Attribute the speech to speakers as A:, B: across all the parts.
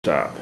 A: Stop.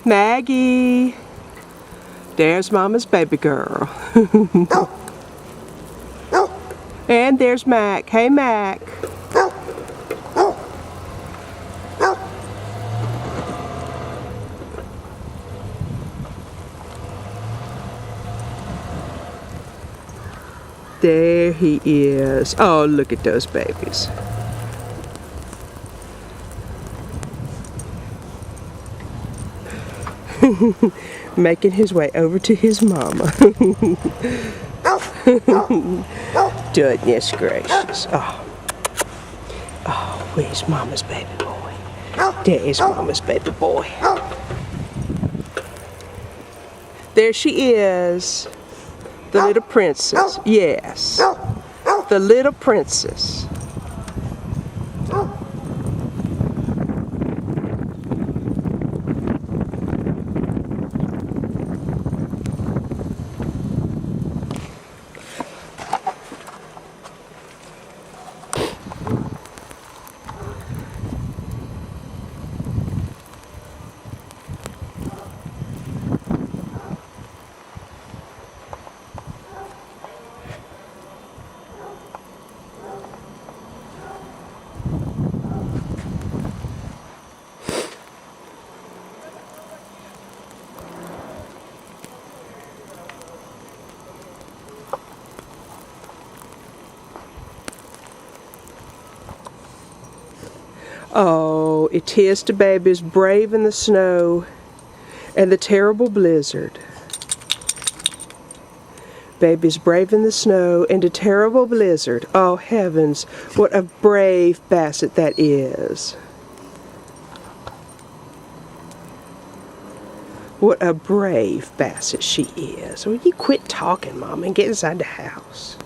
B: Maggie, there's Mama's baby girl. And there's Mac. Hey, Mac. There he is. Oh, look at those babies. Making his way over to his mama. Goodness gracious. Oh, where's Mama's baby boy? There is Mama's baby boy. There she is. The little princess. Yes. The little princess. Oh, it is the babies brave in the snow and the terrible blizzard. Babies brave in the snow and a terrible blizzard. Oh, heavens, what a brave Bassett that is. What a brave Bassett she is. Will you quit talking, Mama, and get inside the house?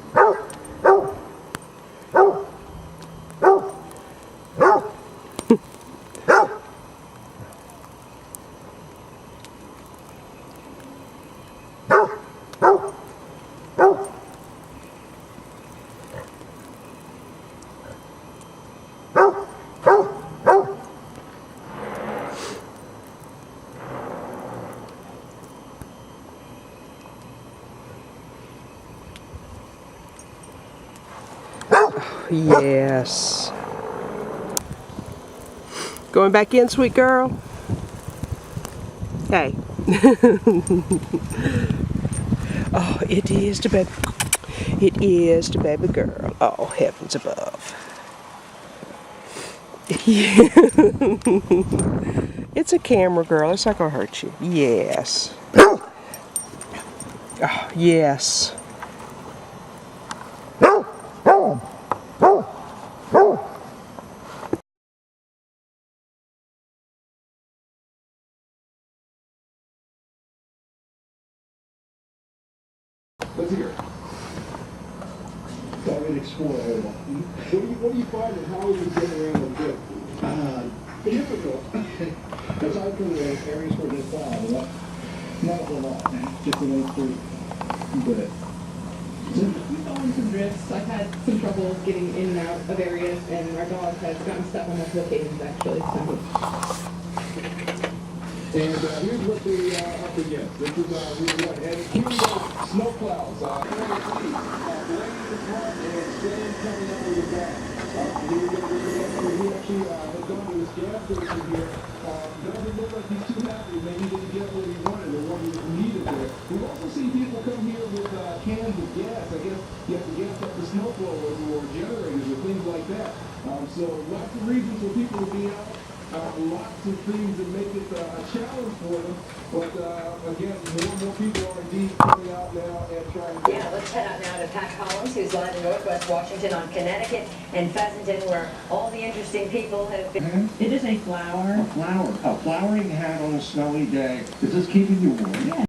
B: Yes. Going back in, sweet girl? Hey. Oh, it is the baby. It is the baby girl. Oh, heavens above. Yeah. It's a camera, girl. It's not gonna hurt you. Yes. Oh, yes.
C: Let's hear it. So I'm going to explore a little. What do you find and how are you getting around with it? Difficult. Aside from the areas where they fall, not a lot. Just the way through. ahead.
A: We've gone some drifts. I've had some trouble getting in and out of areas, and our dog has gotten stuck on multiple occasions, actually. So.
C: And here's what they are up against. This is Route 1. And here we go. Snow clouds. Blazing in front and sand coming out of the back. Here we go. He actually has gone to this gas station here. Doesn't look like he's too happy. Maybe he didn't get what he wanted or what he needed there. We've also seen people come here with cans of gas. I guess you have to gas up the snow blowers or generators or things like that. So lots of reasons for people to be out. Lots of things that make it a challenge for them. But again, more and more people are indeed coming out now and trying to...
D: Yeah, let's head out now to Pat Collins, who's live in Northwest Washington on Connecticut and Pheasanton, where all the interesting people have been.
A: It is a flower.
C: A flower. A flowering hat on a snowy day. Is this keeping you warm?
A: Yeah.